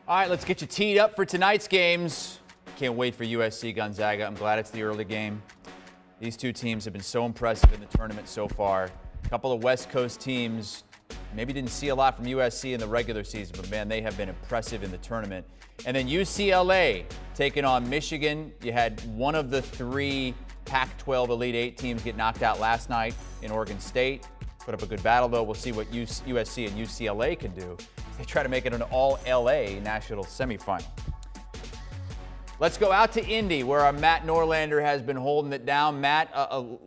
All right, let's get you teed up for tonight's games. Can't wait for USC Gonzaga. I'm glad it's the early game. These two teams have been so impressive in the tournament so far. A couple of West Coast teams maybe didn't see a lot from USC in the regular season, but man, they have been impressive in the tournament. And then UCLA taking on Michigan. You had one of the three Pac-12 Elite Eight teams get knocked out last night in Oregon State. Put up a good battle, though. We'll see what USC and UCLA can do. They try to make it an all-LA national semifinal. Let's go out to Indy, where our Matt Norlander has been holding it down. Matt,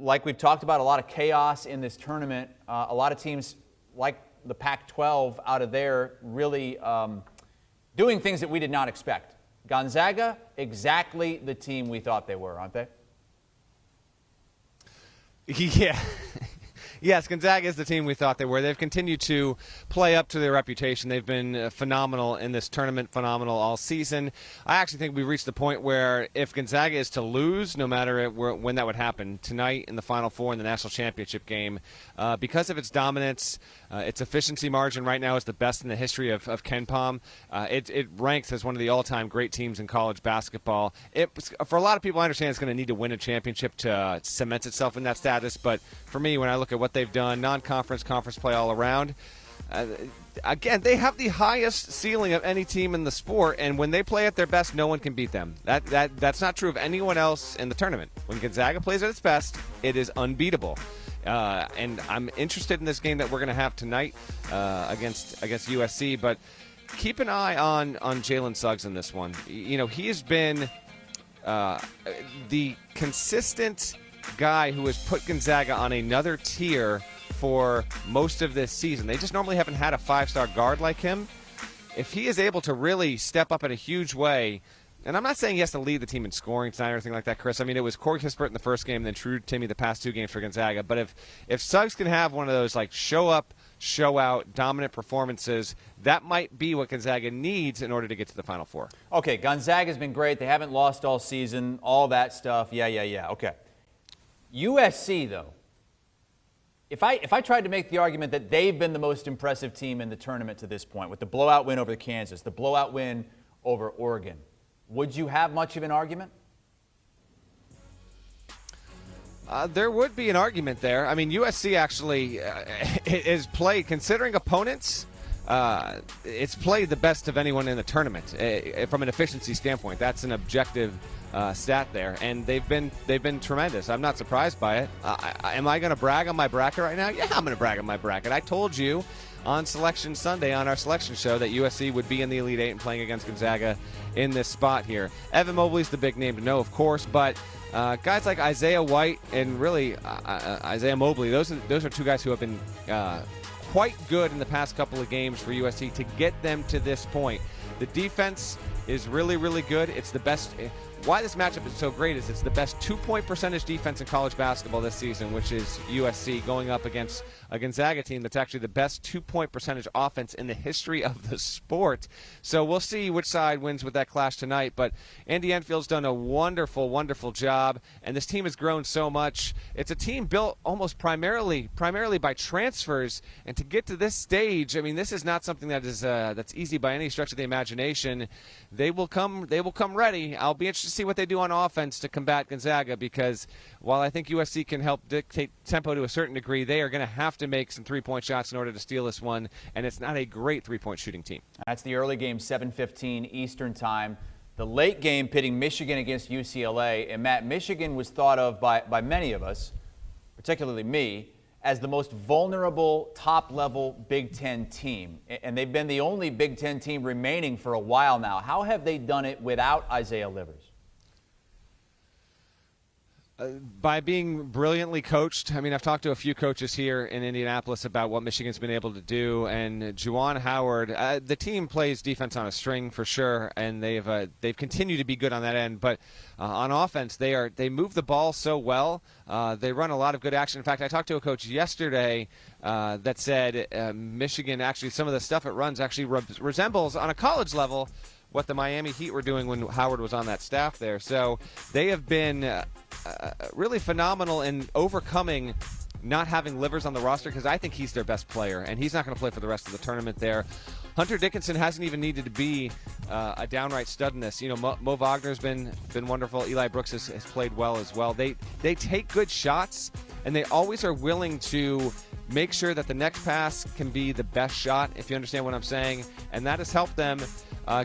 like we've talked about, a lot of chaos in this tournament. A lot of teams like the Pac-12 out of there really doing things that we did not expect. Gonzaga, exactly the team we thought they were, aren't they? Yeah. Yes, Gonzaga is the team we thought they were. They've continued to play up to their reputation. They've been phenomenal in this tournament, phenomenal all season. I actually think we've reached the point where if Gonzaga is to lose, no matter when that would happen, tonight in the Final Four in the national championship game, because of its dominance, its efficiency margin right now is the best in the history of KenPom. It ranks as one of the all-time great teams in college basketball. For a lot of people, I understand it's going to need to win a championship to cement itself in that status, but for me, when I look at what they've done, non-conference, conference play all around. Again, they have the highest ceiling of any team in the sport, and when they play at their best, no one can beat them. That's not true of anyone else in the tournament. When Gonzaga plays at its best, it is unbeatable. And I'm interested in this game that we're going to have tonight against USC, but keep an eye on Jalen Suggs in this one. You know, he has been the consistent guy who has put Gonzaga on another tier for most of this season. They just normally haven't had a five-star guard like him. If he is able to really step up in a huge way, and I'm not saying he has to lead the team in scoring tonight or anything like that, Chris. I mean, it was Corey Kispert in the first game, then True Timmy the past two games for Gonzaga. But if Suggs can have one of those like show up, show out, dominant performances, that might be what Gonzaga needs in order to get to the Final Four. Okay, Gonzaga's been great. They haven't lost all season, all that stuff. Yeah. Okay. USC, though, if I tried to make the argument that they've been the most impressive team in the tournament to this point, with the blowout win over Kansas, the blowout win over Oregon, would you have much of an argument? There would be an argument there. I mean, USC actually is played, considering opponents, it's played the best of anyone in the tournament from an efficiency standpoint. That's an objective stat there, and they've been tremendous. I'm not surprised by it. Am I going to brag on my bracket right now? Yeah, I'm going to brag on my bracket. I told you on Selection Sunday on our selection show that USC would be in the Elite Eight and playing against Gonzaga in this spot here. Evan Mobley's the big name to know, of course, but guys like Isaiah White and really Isaiah Mobley, those are two guys who have been quite good in the past couple of games for USC to get them to this point. The defense is really, really good. It's the best. Why this matchup is so great is it's the best two-point percentage defense in college basketball this season, which is USC going up against a Gonzaga team that's actually the best two-point percentage offense in the history of the sport. So we'll see which side wins with that clash tonight. But Andy Enfield's done a wonderful, wonderful job, and this team has grown so much. It's a team built almost primarily by transfers, and to get to this stage, I mean, this is not something that is that's easy by any stretch of the imagination. They will come ready. I'll be interested to see what they do on offense to combat Gonzaga, because while I think USC can help dictate tempo to a certain degree, they are going to have to make some three-point shots in order to steal this one, and it's not a great three-point shooting team. That's the early game, 7:15 Eastern time. The late game pitting Michigan against UCLA, and Matt, Michigan was thought of by many of us, particularly me, as the most vulnerable top-level Big Ten team, and they've been the only Big Ten team remaining for a while now. How have they done it without Isaiah Livers? By being brilliantly coached. I mean, I've talked to a few coaches here in Indianapolis about what Michigan's been able to do, and Juwan Howard, the team plays defense on a string for sure, and they've continued to be good on that end. But on offense, they move the ball so well. They run a lot of good action. In fact, I talked to a coach yesterday that said Michigan, actually, some of the stuff it runs actually resembles on a college level what the Miami Heat were doing when Howard was on that staff there. So they have been really phenomenal in overcoming not having Livers on the roster, because I think he's their best player, and he's not going to play for the rest of the tournament there. Hunter Dickinson hasn't even needed to be a downright stud in this. You know, Mo Wagner's been wonderful. Eli Brooks has played well as well. They take good shots, and they always are willing to make sure that the next pass can be the best shot, if you understand what I'm saying. And that has helped them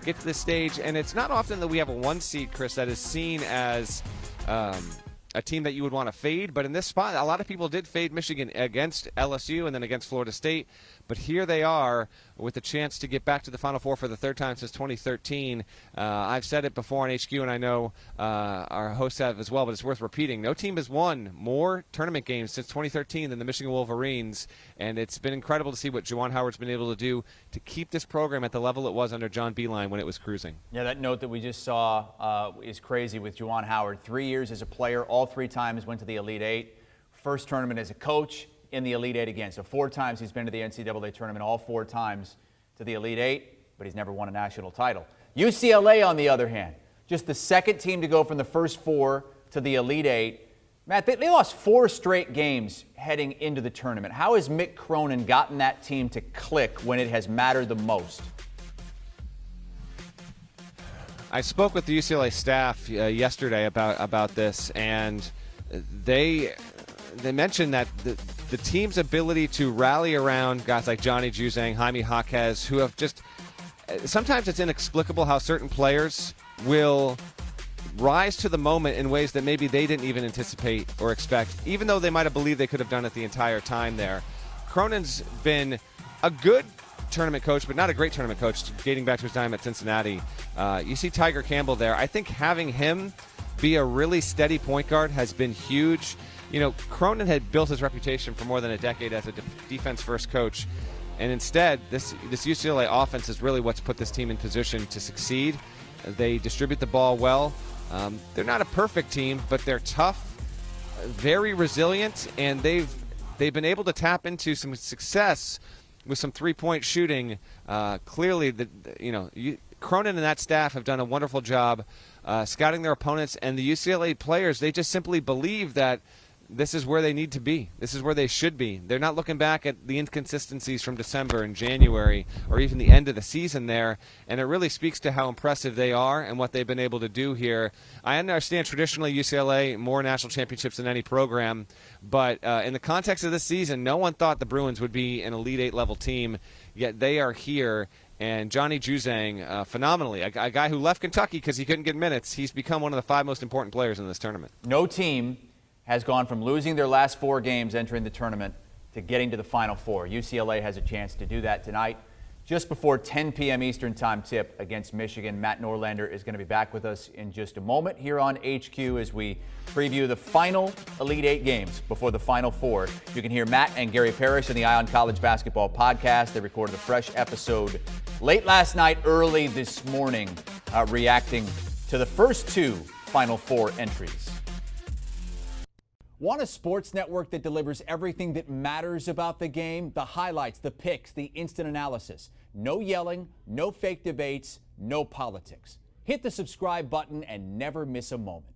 get to this stage. And it's not often that we have a 1 seed, Chris, that is seen as a team that you would want to fade. But in this spot, a lot of people did fade Michigan against LSU and then against Florida State. But here they are with a chance to get back to the Final Four for the third time since 2013. I've said it before on HQ, and I know our hosts have as well, but it's worth repeating. No team has won more tournament games since 2013 than the Michigan Wolverines, and it's been incredible to see what Juwan Howard's been able to do to keep this program at the level it was under John Beilein when it was cruising. Yeah, that note that we just saw is crazy with Juwan Howard. 3 years as a player, all 3 times went to the Elite Eight. First tournament as a coach, in the Elite Eight again. So 4 times he's been to the NCAA tournament, all 4 times to the Elite Eight, but he's never won a national title. UCLA, on the other hand, just the second team to go from the first 4 to the Elite Eight. Matt, they lost 4 straight games heading into the tournament. How has Mick Cronin gotten that team to click when it has mattered the most? I spoke with the UCLA staff yesterday about this, and they mentioned that the team's ability to rally around guys like Johnny Juzang, Jaime Jaquez, who have just sometimes it's inexplicable how certain players will rise to the moment in ways that maybe they didn't even anticipate or expect, even though they might have believed they could have done it the entire time there. Cronin's been a good tournament coach, but not a great tournament coach, dating back to his time at Cincinnati. You see Tiger Campbell there. I think having him be a really steady point guard has been huge. You know, Cronin had built his reputation for more than a decade as a defense-first coach, and instead, this UCLA offense is really what's put this team in position to succeed. They distribute the ball well. They're not a perfect team, but they're tough, very resilient, and they've been able to tap into some success with some three-point shooting. Clearly, Cronin and that staff have done a wonderful job scouting their opponents, and the UCLA players, they just simply believe that this is where they need to be. This is where they should be. They're not looking back at the inconsistencies from December and January or even the end of the season there, and it really speaks to how impressive they are and what they've been able to do here. I understand traditionally UCLA more national championships than any program, but in the context of this season, no one thought the Bruins would be an Elite Eight level team, yet they are here. And Johnny Juzang, phenomenally, a guy who left Kentucky because he couldn't get minutes, he's become one of the 5 most important players in this tournament. No team has gone from losing their last 4 games entering the tournament to getting to the Final Four. UCLA has a chance to do that tonight, just before 10 p.m. Eastern Time tip against Michigan. Matt Norlander is going to be back with us in just a moment here on HQ as we preview the final Elite Eight games before the Final Four. You can hear Matt and Gary Parrish in the Eye on College Basketball podcast. They recorded a fresh episode late last night, early this morning, reacting to the first 2 Final Four entries. Want a sports network that delivers everything that matters about the game? The highlights, the picks, the instant analysis. No yelling, no fake debates, no politics. Hit the subscribe button and never miss a moment.